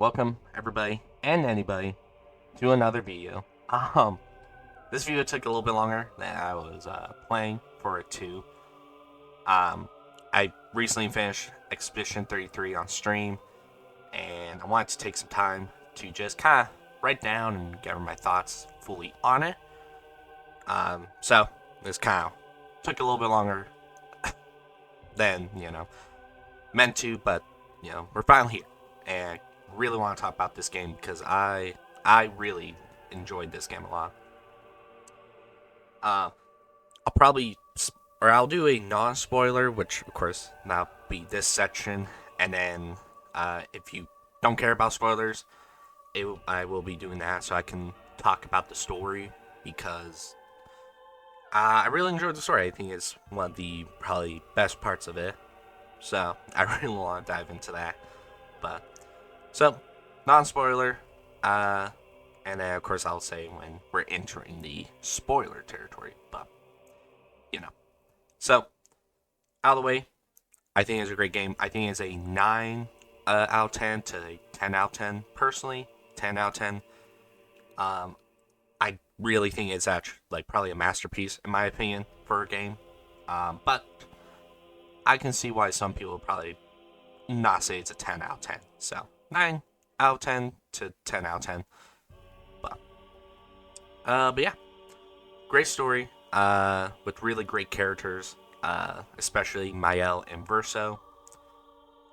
welcome everybody and anybody to another video. This video took a little bit longer than I was planning for it to. I recently finished Expedition 33 on stream, and I wanted to take some time to just kind of write down and gather my thoughts fully on it. So this kind of took a little bit longer than meant to, but we're finally here, and I really want to talk about this game because I really enjoyed this game a lot. I'll do a non-spoiler, which of course that'll be this section, and then if you don't care about spoilers, I will be doing that so I can talk about the story because I really enjoyed the story. I think it's one of the probably best parts of it, so I really want to dive into that. But so non-spoiler, and then of course I'll say when we're entering the spoiler territory, but so out of the way, I think it's a great game. I think it's a 9 out of 10 to a 10 out of 10 personally. 10 out of 10. I really think it's actually probably a masterpiece in my opinion for a game, but I can see why some people would probably not say it's a 10 out of 10. So 9 out of 10 to 10 out of 10. But yeah, great story, with really great characters, especially Mael and Verso.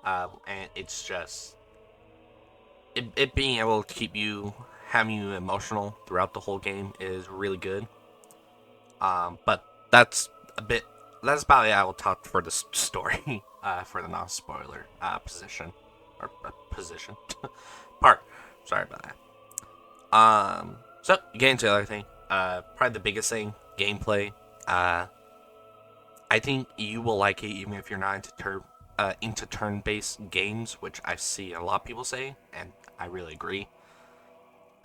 And it's just it being able to keep you having you emotional throughout the whole game is really good. But that's about it. I will talk for the story, for the non-spoiler position position part. Sorry about that. So getting to the other thing, probably the biggest thing, gameplay. I think you will like it even if you're not into turn-based games, which I see a lot of people say, and I really agree.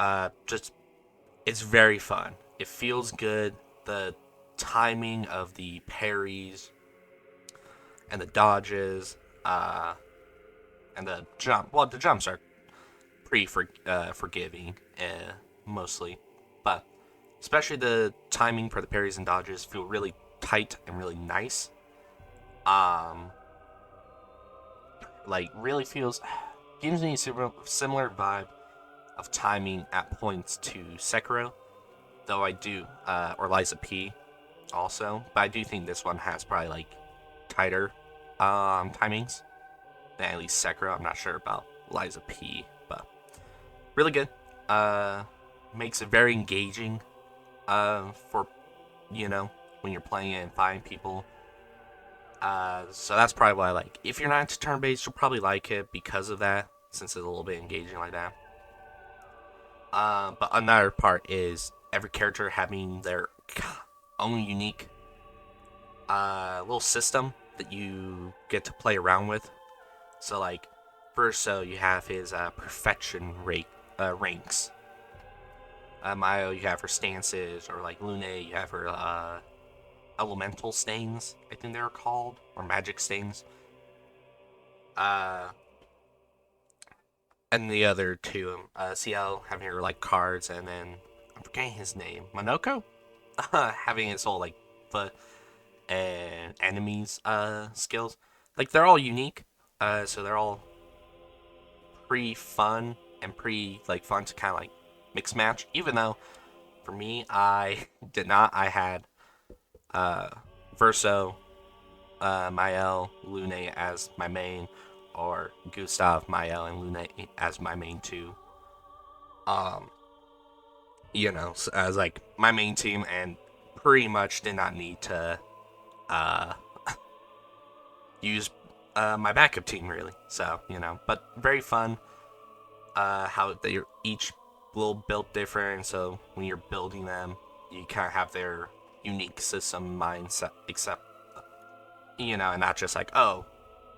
It's very fun. It feels good. The timing of the parries and the dodges, and the jump. Well, the jumps are pretty forgiving, mostly, but especially the timing for the parries and dodges feel really tight and really nice. Really gives me a similar vibe of timing at points to Sekiro, though I do, or Liza P also, but I do think this one has probably tighter timings than at least Sekiro. I'm not sure about Liza P, but really good. Makes it very engaging, for when you're playing it and fighting people. So that's probably what I like. If you're not into turn-based, you'll probably like it because of that, since it's a little bit engaging like that. But another part is every character having their own unique little system that you get to play around with. So Verso, you have his perfection ranks. Mayo, you have her stances, or Lune, you have her elemental stains, I think they're called, or magic stains. And the other two, CL having her cards, and then I'm forgetting his name, Monoko, having his whole foot and enemies skills. They're all unique, so they're all pretty fun and pretty fun to kind of mix match. Even though for me, I did not. I had Verso, Mael, Lune as my main, or Gustav, Mael, and Lune as my main two. So as my main team, and pretty much did not need to use my backup team really. So but very fun. How they're each little built different, so when you're building them, you kind of have their unique system mindset, except and not just oh,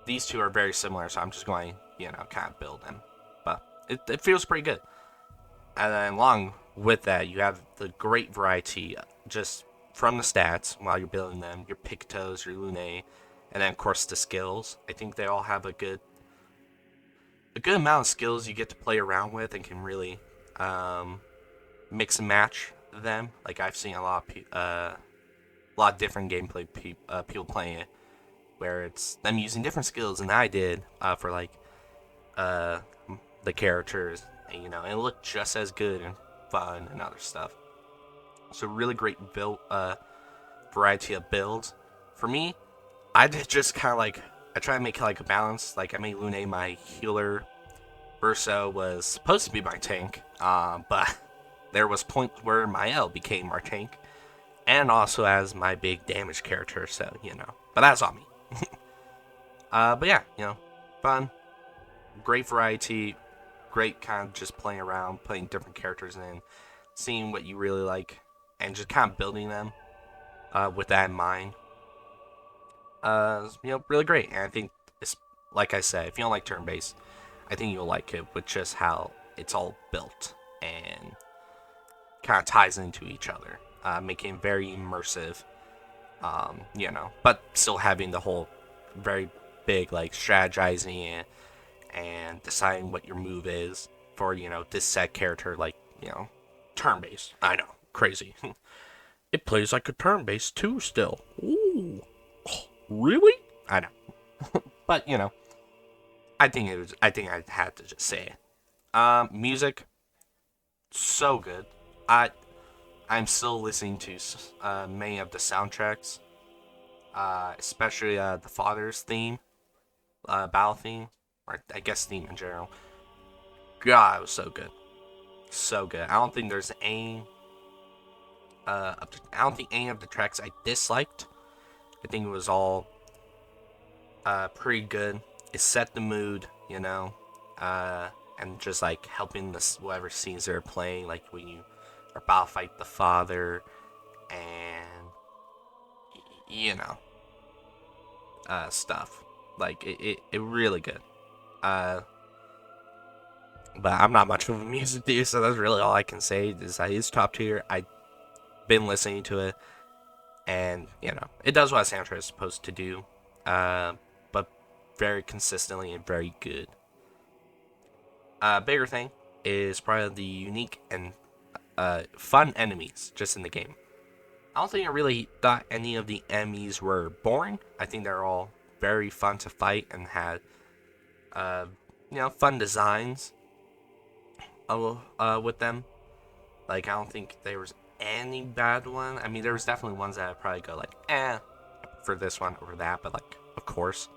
these two are very similar, so I'm just going kind of build them. But it feels pretty good. And then along with that, you have the great variety just from the stats while you're building them, your Pictos, your Lune, and then of course the skills. I think they all have a a good amount of skills you get to play around with and can really mix and match them. Like I've seen a lot of different gameplay people playing it, where it's them using different skills than I did for like uh, the characters, and, and it looked just as good and fun and other stuff. So really great build variety of builds. For me, I did just kind of like I try to make like a balance. Like I made Lune my healer. Verso was supposed to be my tank, but there was points where Mael became our tank, and also as my big damage character. So but that's on me. But yeah, fun, great variety, great kind of just playing around, playing different characters and seeing what you really like, and just kind of building them with that in mind. Really great. And I think it's like I said, if you don't like turn-based, I think you'll like it with just how it's all built and kind of ties into each other, making it very immersive. But still having the whole very big like strategizing and deciding what your move is for this set character, like turn-based. I know, crazy. It plays like a turn-based too still. Ooh, oh, really? I know, but I think I had to just say it. Music, so good. I'm still listening to many of the soundtracks, especially the Father's theme, battle theme, or I guess theme in general. God, it was so good, so good. I don't think there's any. I don't think any of the tracks I disliked. I think it was all pretty good. It set the mood, and just like helping this whatever scenes they're playing, like when you are about to fight the father, and stuff. Like it really good. But I'm not much of a music dude, so that's really all I can say. Is that it's top tier. I've been listening to it, and it does what a soundtrack is supposed to do, but very consistently and very good. Bigger thing is probably the unique and fun enemies just in the game. I don't think I really thought any of the enemies were boring. I think they're all very fun to fight and had fun designs with them. Like I don't think there was any bad one. I mean, there was definitely ones that I'd probably go like, for this one over that, but like, of course.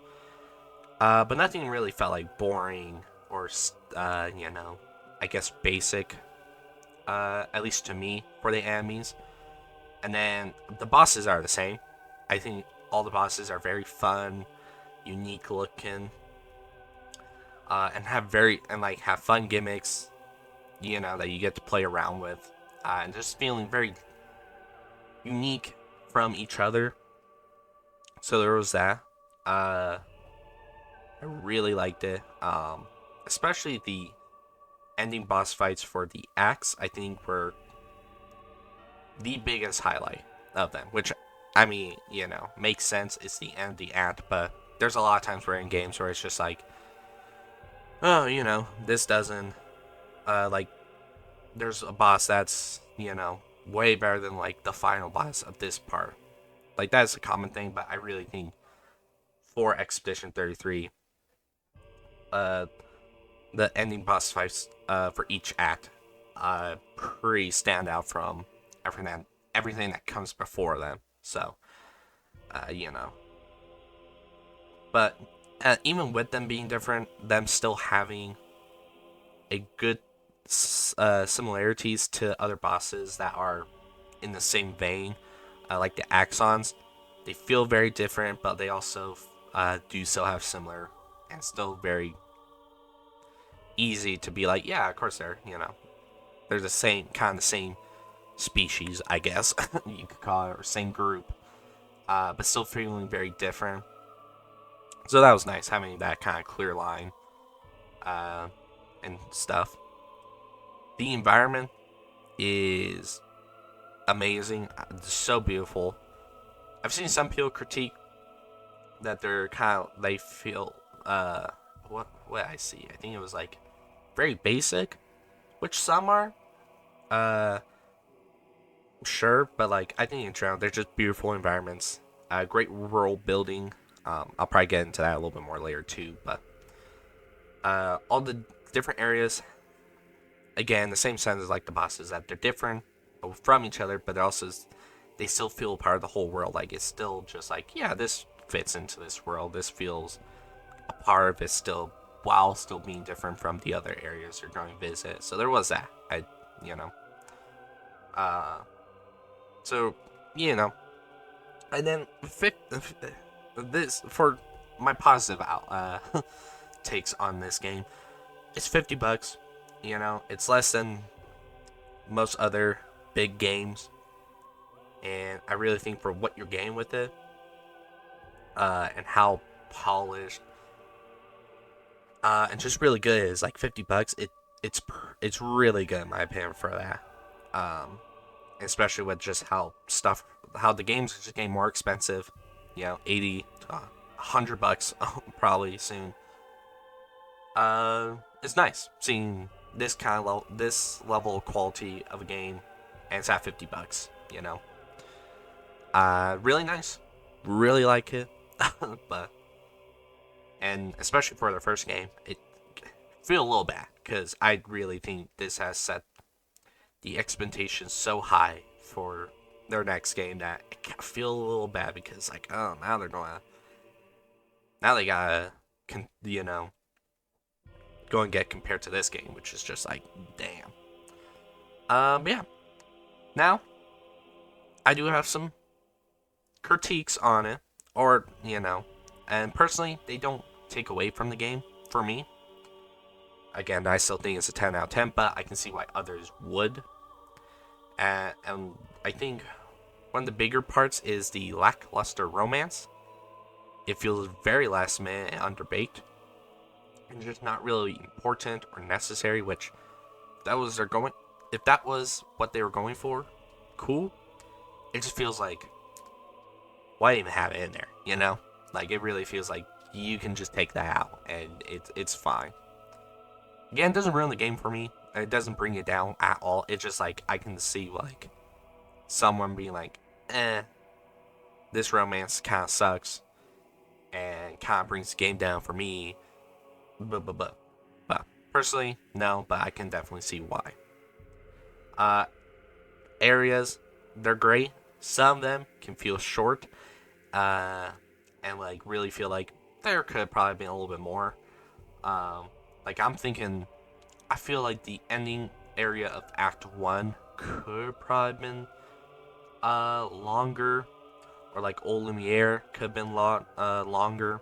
But nothing really felt like boring or, I guess basic, at least to me, for the enemies. And then the bosses are the same. I think all the bosses are very fun, unique looking, and have fun gimmicks, that you get to play around with, and just feeling very unique from each other. So there was that. I really liked it, especially the ending boss fights for the axe. I think were the biggest highlight of them, which I mean, makes sense. It's the end of the act, but there's a lot of times where in games where it's just like, oh, this doesn't, like, there's a boss that's, way better than, like, the final boss of this part. Like, that's a common thing, but I really think for Expedition 33, the ending boss fights, for each act, pretty stand out from everything that comes before them. So, but even with them being different, them still having a good similarities to other bosses that are in the same vein, like the Axons. They feel very different, but they also do still have similar and still very easy to be like, yeah, of course they're the same kind of same species, I guess you could call it, or same group, but still feeling very different. So that was nice having that kind of clear line, and stuff. The environment is amazing. It's so beautiful. I've seen some people critique that they feel what I see. I think it was like very basic, which some are. Uh, sure, but like I think in general they're just beautiful environments. Great world building. I'll probably get into that a little bit more later too, but all the different areas, again, the same sense as like the bosses, that they're different from each other, but they still feel part of the whole world. Like it's still just like, yeah, this fits into this world. This feels a part of it still, while still being different from the other areas you're going to visit. So there was that. You know, uh, so you know, and then this for my positive out takes on this game. It's $50. You know, it's less than most other big games, and I really think for what you're getting with it, and how polished, and just really good is like $50. It's really good in my opinion for that. Especially with just how the games are just getting more expensive. You know, 80 to $100 probably soon. It's nice seeing this level of quality of a game, and it's at $50. You know, really nice, really like it, but and especially for their first game, it feel a little bad because I really think this has set the expectations so high for their next game that I feel a little bad because like, oh, now they gotta you know, go and get compared to this game, which is just like, damn. Yeah. Now, I do have some critiques on it, or you know, and personally, they don't take away from the game for me. Again, I still think it's a 10 out of 10, but I can see why others would. And I think one of the bigger parts is the lackluster romance. It feels very last minute and underbaked, and just not really important or necessary. Which if that was what they were going for, cool. It just feels like, why even have it in there? You know, like it really feels like you can just take that out and it's fine. Again, it doesn't ruin the game for me. It doesn't bring it down at all. It's just like I can see like someone being like, this romance kind of sucks and kind of brings the game down for me. But personally, no. But I can definitely see why. Uh, Areas, they're great. Some of them can feel short, uh, and like really feel like there could probably been a little bit more. Like I'm thinking, I feel like the ending area of Act 1 could probably been longer, or like Old Lumiere could have been longer,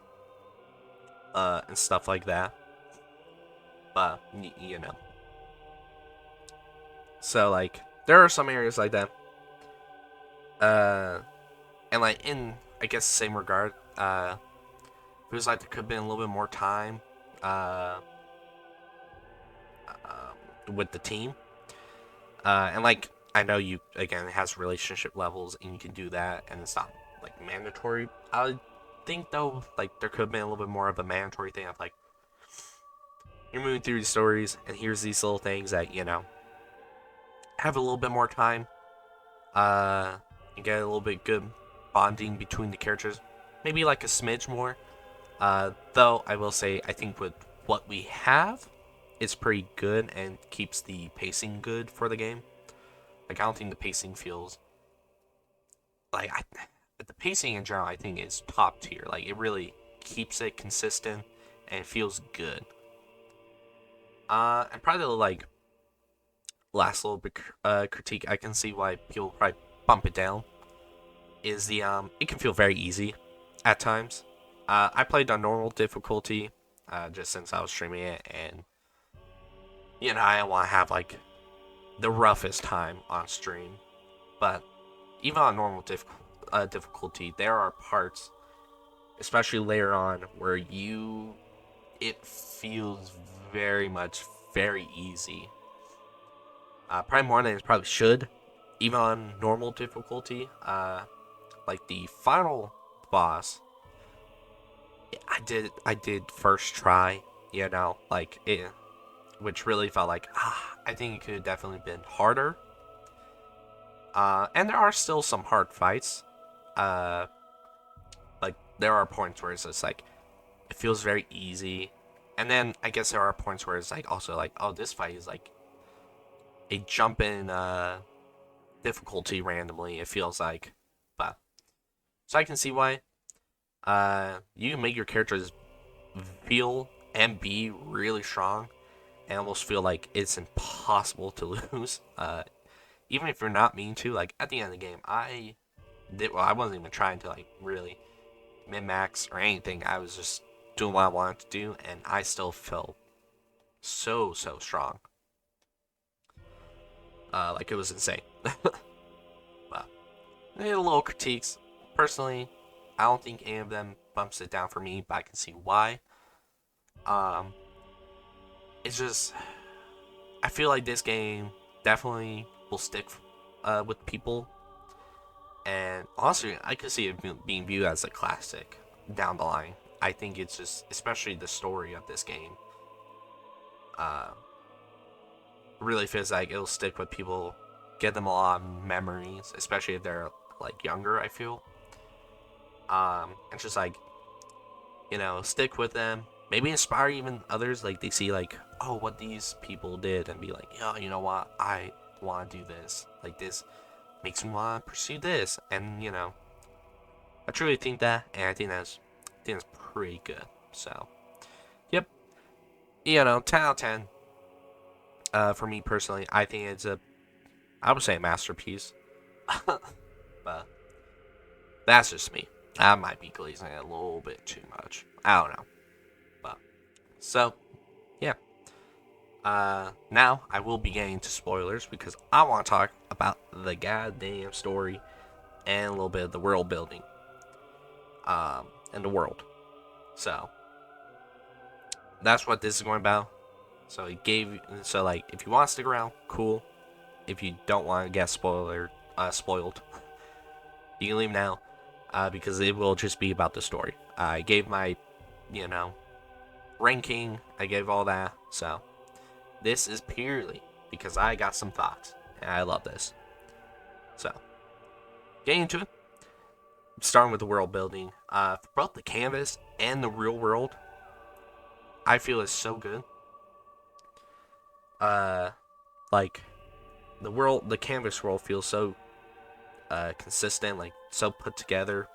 and stuff like that. But you know, so like there are some areas like that. And like in I guess the same regard, it was like there could have been a little bit more time, with the team. And like I know you again it has relationship levels and you can do that and it's not like mandatory. I think though like there could have been a little bit more of a mandatory thing of like you're moving through these stories and here's these little things that you know have a little bit more time, and get a little bit good bonding between the characters. Maybe like a smidge more. Though I will say I think with what we have, it's pretty good and keeps the pacing good for the game. Like I don't think the pacing feels like the pacing in general I think is top tier. Like it really keeps it consistent and it feels good. And probably like last little bit critique I can see why people probably bump it down is the it can feel very easy at times. I played on normal difficulty just since I was streaming it, and you know I don't want to have like the roughest time on stream. But even on normal difficulty, there are parts, especially later on, where it feels very much very easy. Probably more than it probably should, even on normal difficulty. Like the final boss, I did first try, you know, like it, which really felt like I think it could have definitely been harder. And there are still some hard fights. Uh, like there are points where it's just like it feels very easy, and then I guess there are points where it's like also like, oh, this fight is like a jump in difficulty randomly. It feels like, but so I can see why. You can make your characters feel and be really strong, and almost feel like it's impossible to lose. Even if you're not mean to, like at the end of the game, I did well. I wasn't even trying to like really min max or anything. I was just doing what I wanted to do, and I still felt so strong. Like it was insane. But they had little critiques. Personally, I don't think any of them bumps it down for me, but I can see why. Um, it's just I feel like this game definitely will stick with people, and honestly, I could see it being viewed as a classic down the line. I think it's just, especially the story of this game, uh, really feels like it'll stick with people, get them a lot of memories, especially if they're like younger. I feel, and just like stick with them. Maybe inspire even others. Like they see like, oh, what these people did, and be like, yeah, you know what, I want to do this. Like this makes me want to pursue this, and I truly think that, and I think that's pretty good. So, yep, 10 out of 10. For me personally, I think I would say a masterpiece. But that's just me. I might be glazing it a little bit too much. I don't know. But so, yeah. Now I will be getting into spoilers because I want to talk about the goddamn story and a little bit of the world building. And the world. So that's what this is going about. So like if you want to stick around, cool. If you don't want to get spoiled, you can leave now, because it will just be about the story. I gave my, you know, ranking. I gave all that. So this is purely because I got some thoughts, and I love this. So getting into it, starting with the world building. For both the canvas and the real world, I feel is so good. Uh, like the canvas world feels so consistent, like so put together.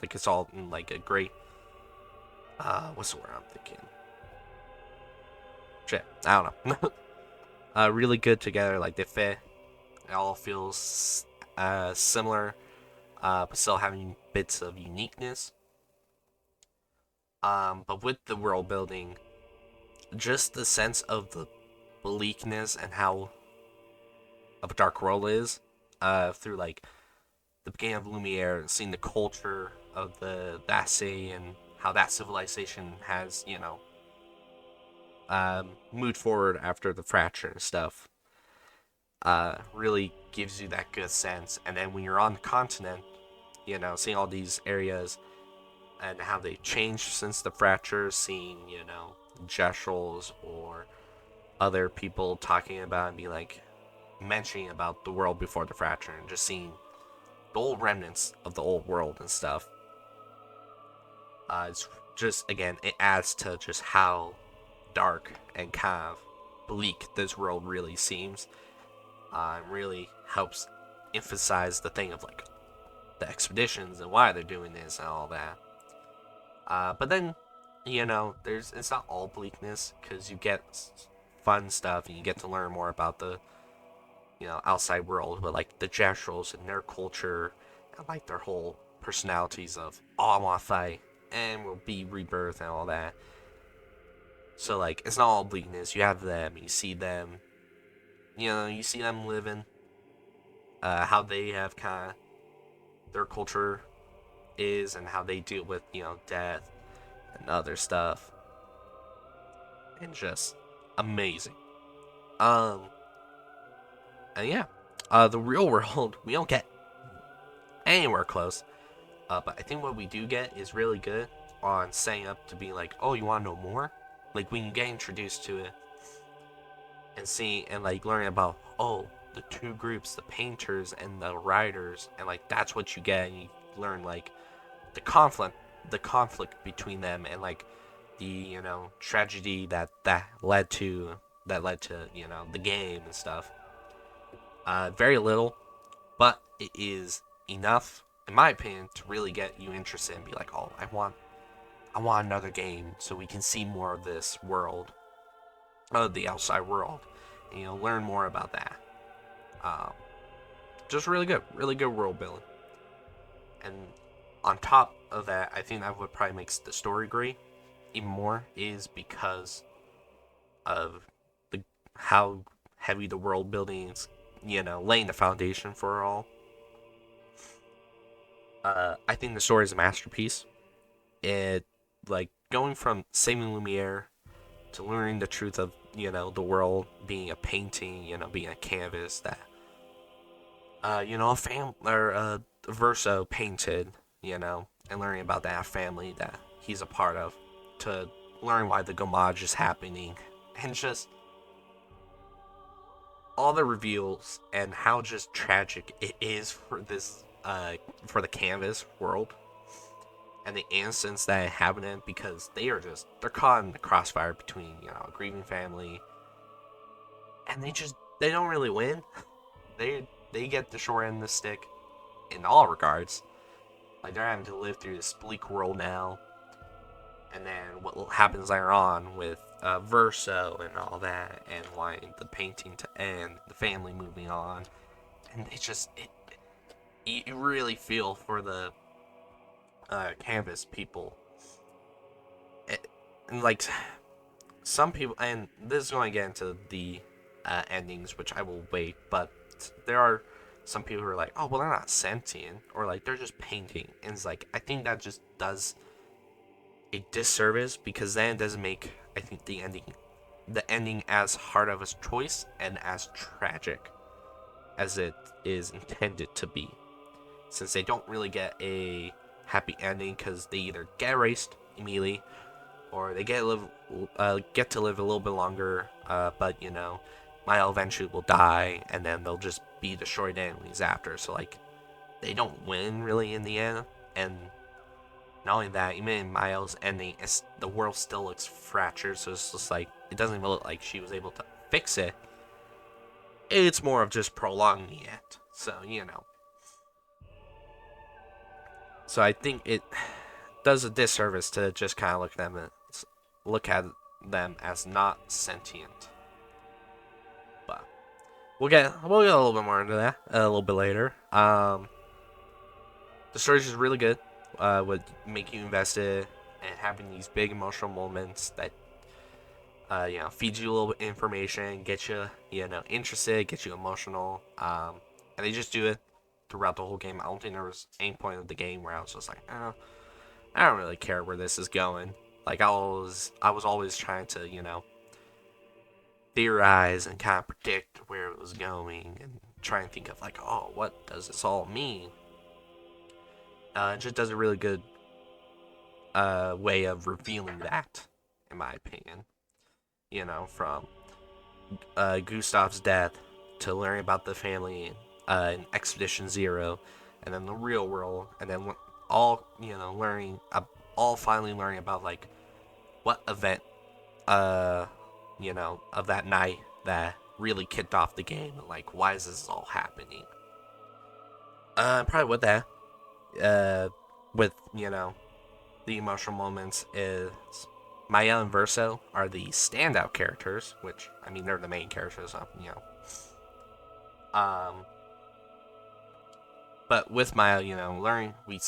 Like it's all in like a great what's the word I'm thinking? Shit, I don't know. Really good together, like they fit. It all feels similar, but still having bits of uniqueness. But with the world building, just the sense of the bleakness and how of a dark world is, through like the beginning of Lumiere and seeing the culture of the Vassay and how that civilization has, moved forward after the fracture and stuff, really gives you that good sense. And then when you're on the continent, seeing all these areas and how they changed since the fracture, seeing, gestuals or other people talking about and be like mentioning about the world before the fracture and just seeing the old remnants of the old world and stuff. It's just, again, it adds to just how dark and kind of bleak this world really seems. It really helps emphasize the thing of like the expeditions and why they're doing this and all that. But then, it's not all bleakness because you get fun stuff and you get to learn more about the outside world, but like the Jestrals and their culture and like their whole personalities of, oh, I want to fight and will be rebirth and all that. So like it's not all bleakness. You have them, you see them, you see them living, how they have kind of their culture is and how they deal with death and other stuff, and just amazing. Um, and yeah, the real world we don't get anywhere close. But I think what we do get is really good on setting up to be like, oh, you want to know more? like when you get introduced to it and see and like learning about the two groups, the painters and the writers, and like that's what you get, and you learn like the conflict between them, and like the tragedy that led to the game and stuff. Very little, but it is enough, in my opinion, to really get you interested and be like, oh, I want another game so we can see more of this world, the outside world, and, learn more about that. Um, just really good world building. And on top of that, I think that what probably makes the story great even more is because of the how heavy the world building is, laying the foundation for it all. I think the story is a masterpiece. It like going from saving Lumiere to learning the truth of the world being a painting, being a canvas that a fam or Verso painted, and learning about that family that he's a part of, to learn why the Gomage is happening, and just all the reveals and how just tragic it is for this for the canvas world and the innocents that inhabit it, because they're caught in the crossfire between a grieving family, and they don't really win. They get the short end of the stick in all regards. Like, they're having to live through this bleak world now, and then what happens later on with Verso and all that, and wanting the painting to end, the family moving on, and you really feel for the canvas people. And like some people, and this is going to get into the endings, which I will wait, but there are some people who are like, oh, well, they're not sentient, or like they're just painting, and it's like, I think that just does a disservice, because then it doesn't make, I think, the ending as hard of a choice and as tragic as it is intended to be, since they don't really get a happy ending, because they either get erased immediately, or they get to live a little bit longer, but Maya eventually will die, and then they'll just be destroyed anyways after. So like, they don't win really in the end. And not only that, even in Maya's ending, the world still looks fractured. So it's just like, it doesn't even look like she was able to fix it. It's more of just prolonging it. So So I think it does a disservice to just kind of look at them as not sentient. But we'll get a little bit more into that a little bit later. The story is just really good. Would make you invested, and having these big emotional moments that feed you a little bit of information, get you interested, get you emotional. And they just do it throughout the whole game. I don't think there was any point of the game where I was just like, oh, I don't really care where this is going. Like, I was always trying to theorize and kind of predict where it was going, and try and think of like, oh, what does this all mean? It just does a really good way of revealing that, in my opinion. From Gustav's death to learning about the family in Expedition Zero, and then the real world, and then all all finally learning about like what event of that night that really kicked off the game, and like, why is this all happening? Probably with that, with the emotional moments, is Maya and Verso are the standout characters, which, I mean, they're the main characters, but with Maya, learning, we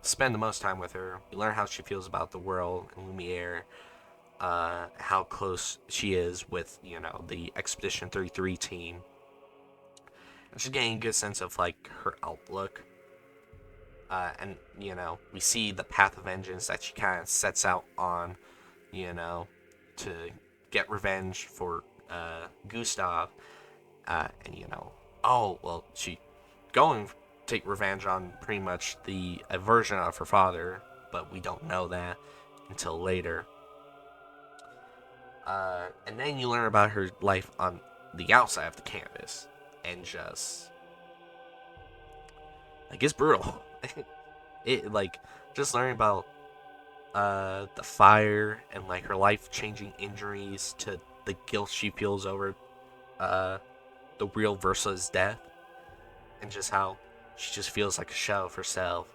spend the most time with her. We learn how she feels about the world and Lumiere, how close she is with, the Expedition 33 team. And just getting a good sense of, like, her outlook. And, we see the path of vengeance that she kind of sets out on, to get revenge for Gustav. And, oh, well, she going to take revenge on pretty much the version of her father, but we don't know that until later. And then you learn about her life on the outside of the canvas, and just like it's brutal. It like just learning about the fire and like her life changing injuries to the guilt she feels over uh the real Versa's death, and just how she just feels like a shell of herself.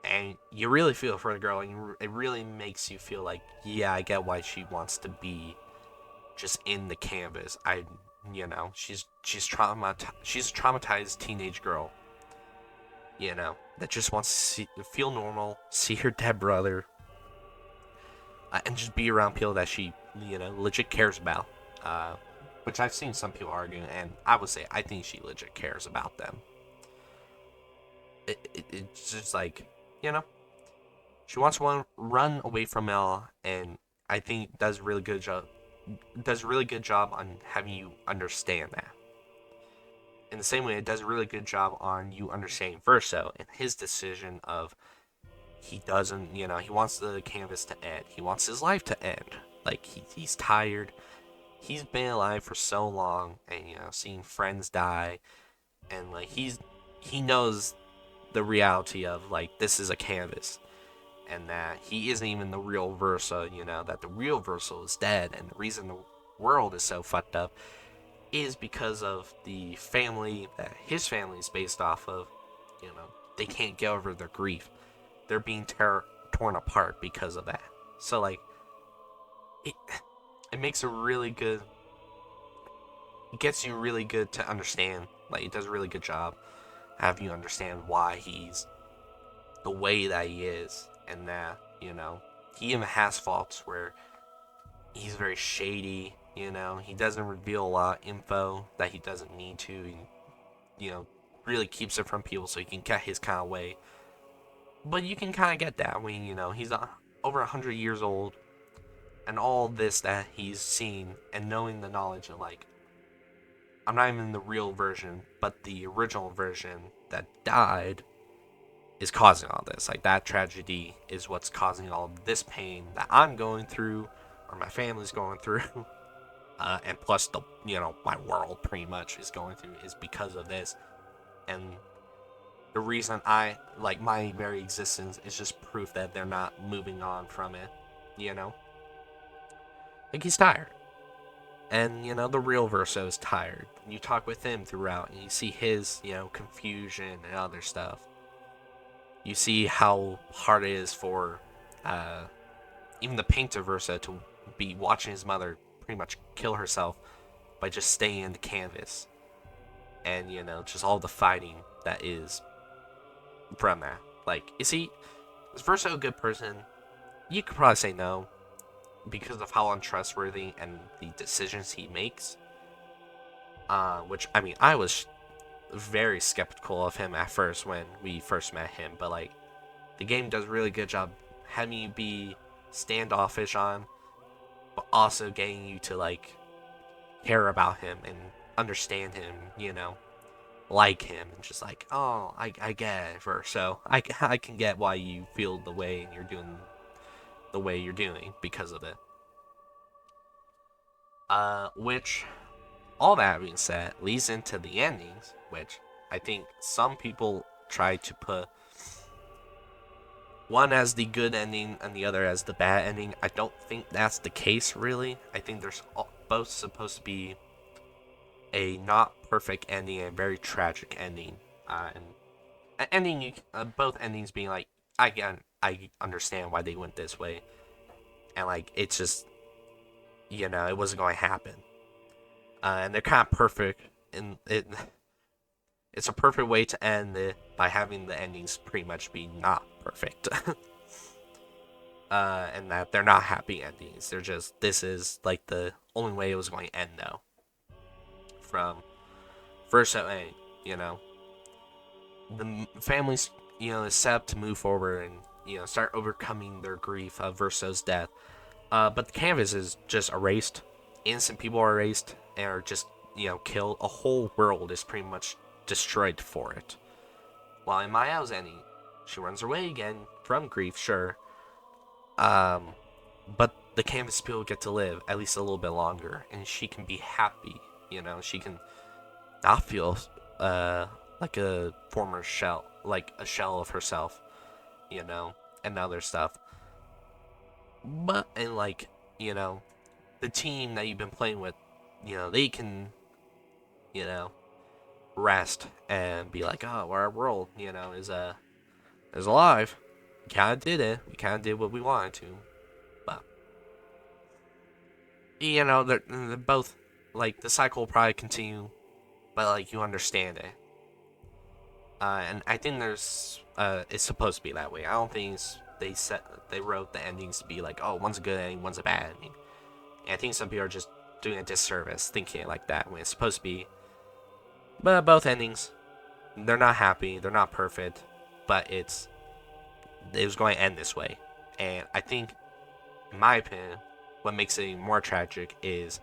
And you really feel for the girl, and it really makes you feel like, yeah, I get why she wants to be just in the canvas. She's traumatized. She's a traumatized teenage girl, that just wants to feel normal, see her dead brother, and just be around people that she, legit cares about. Uh, which I've seen some people argue, and I would say I think she legit cares about them. It's just like, you know, she wants to run away from Mel, and I think does a really good job. Does a really good job on having you understand that. In the same way, it does a really good job on you understanding Verso and his decision of he doesn't, he wants the canvas to end. He wants his life to end. Like he's tired. He's been alive for so long, and seeing friends die, and like he knows the reality of like this is a canvas, and that he isn't even the real Versa. That the real Versa is dead, and the reason the world is so fucked up is because of the family that his family is based off of. They can't get over their grief. They're being torn apart because of that. So like it it makes a really good, it gets you really good to understand. Like it does a really good job have you understand why he's the way that he is, and that he even has faults where he's very shady. He doesn't reveal a lot of info that he doesn't need to. Really keeps it from people so he can get his kind of way. But you can kind of get that when he's over 100 years old, and all this that he's seen, and knowing the knowledge of like, I'm not even the real version, but the original version that died is causing all this. Like that tragedy is what's causing all this pain that I'm going through, or my family's going through, and plus the my world pretty much is going through is because of this. And the reason I like my very existence is just proof that they're not moving on from it. Like he's tired. And, the real Verso is tired. You talk with him throughout, and you see his, confusion and other stuff. You see how hard it is for even the painter Verso to be watching his mother pretty much kill herself by just staying in the canvas. And, just all the fighting that is from that. Like, is Verso a good person? You could probably say no, because of how untrustworthy and the decisions he makes. Which, I mean, I was very skeptical of him at first when we first met him, but like, the game does a really good job having you be standoffish on, but also getting you to like care about him and understand him, like him, and just like, oh, I get it, so I can get why you feel the way and you're doing the way you're doing because of it. Which, all that being said, leads into the endings, which I think some people try to put one as the good ending and the other as the bad ending. I don't think that's the case, really. I think there's both supposed to be a not perfect ending and a very tragic ending. And ending, both endings being like, I understand why they went this way, and like it's just, it wasn't going to happen. And they're kind of perfect, and it's a perfect way to end it by having the endings pretty much be not perfect. And that they're not happy endings. They're just, this is like the only way it was going to end, though. From first to end, the families, is set up to move forward and, start overcoming their grief of Verso's death. But the canvas is just erased. Innocent people are erased and are just, killed. A whole world is pretty much destroyed for it. While in Mayao's ending, she runs away again from grief, sure. But the canvas people get to live at least a little bit longer, and she can be happy. She can not feel like a former shell, like a shell of herself, and other stuff. But and like the team that you've been playing with, they can you know rest and be like, oh, our world, is alive. We kind of did it. We kind of did what we wanted to. But they're both like the cycle will probably continue, but like you understand it. And I think it's supposed to be that way. I don't think they wrote the endings to be like, oh, one's a good ending, one's a bad ending. And I think some people are just doing a disservice thinking it like that when it's supposed to be. But both endings, they're not happy, they're not perfect, but it was going to end this way. And I think, in my opinion, what makes it more tragic is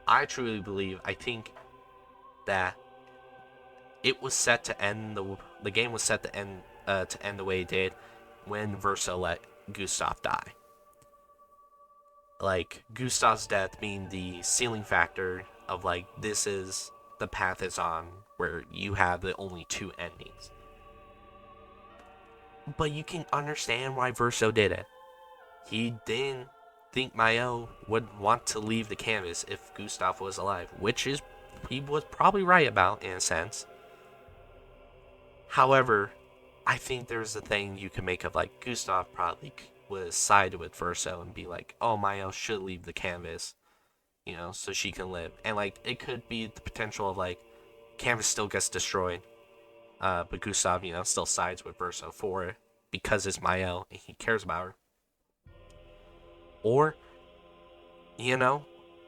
I think that it was set to end the game was set to end the way it did when Verso let Gustav die. Like Gustav's death being the ceiling factor of like this is the path it's on where you have the only two endings. But you can understand why Verso did it. He didn't think Mael would want to leave the canvas if Gustav was alive, which is he was probably right about in a sense. However, I think there's a thing you can make of like Gustav probably was sided with Verso and be like, oh, Mael should leave the canvas, so she can live. And like it could be the potential of like canvas still gets destroyed, but Gustav, still sides with Verso for it because it's Mael and he cares about her. Or,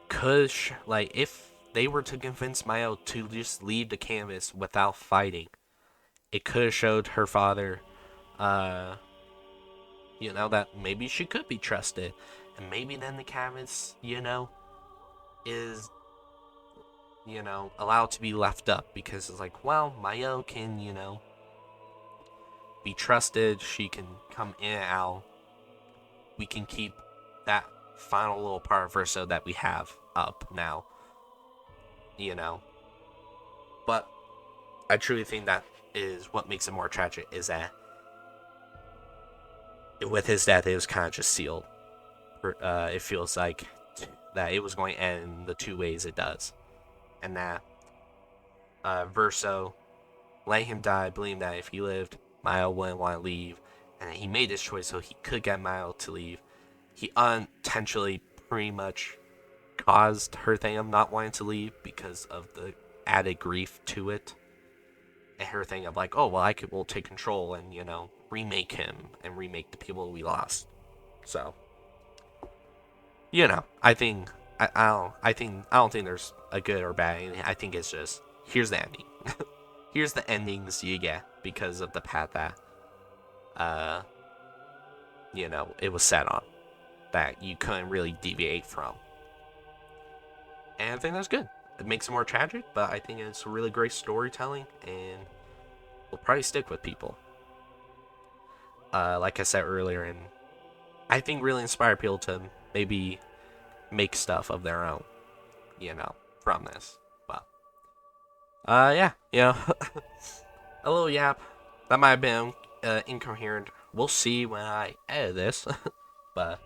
cause like if they were to convince Mael to just leave the canvas without fighting, it could have showed her father, that maybe she could be trusted, and maybe then the canvas, is allowed to be left up because it's like, well, Mael can, be trusted. She can come in and out. We can keep that final little part of Verso that we have up now, But I truly think that is what makes it more tragic is that with his death, it was kind of just sealed. It feels like that it was going to end the two ways it does. And that Verso let him die, believing that if he lived, Mael wouldn't want to leave. And he made this choice so he could get Mael to leave. He unintentionally pretty much caused her thing of not wanting to leave because of the added grief to it. And her thing of like, oh, well, we'll take control and, remake him and remake the people we lost. So, I think I don't think there's a good or bad ending. I think it's just here's the ending. Here's the endings you get because of the path that it was set on that you couldn't really deviate from. And I think that's good. It makes it more tragic, but I think it's a really great storytelling and will probably stick with people. Like I said earlier, and I think really inspire people to maybe make stuff of their own, from this. But, yeah, a little yap. That might have been incoherent. We'll see when I edit this. But,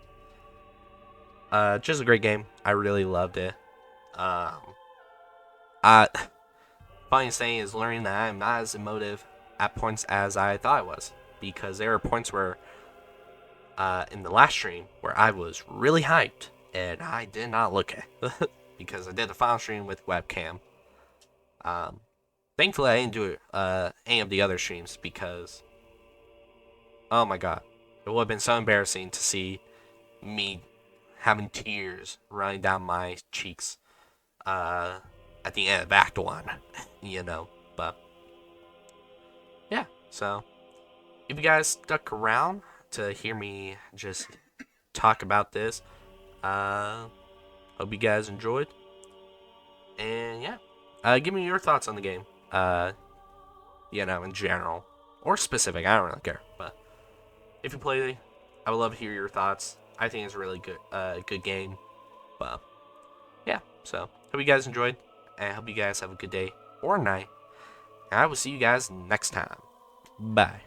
just a great game. I really loved it. Funniest thing is learning that I'm not as emotive at points as I thought I was. Because there are points where, in the last stream, where I was really hyped, and I did not look at because I did the final stream with webcam. Thankfully, I didn't do it any of the other streams because, oh my god, it would have been so embarrassing to see me having tears running down my cheeks at the end of Act 1, but yeah, so if you guys stuck around to hear me just talk about this, hope you guys enjoyed. And yeah, give me your thoughts on the game. In general or specific, I don't really care. But if you play, I would love to hear your thoughts. I think it's a really good game. But yeah, so hope you guys enjoyed, and I hope you guys have a good day or night. And I will see you guys next time. Bye.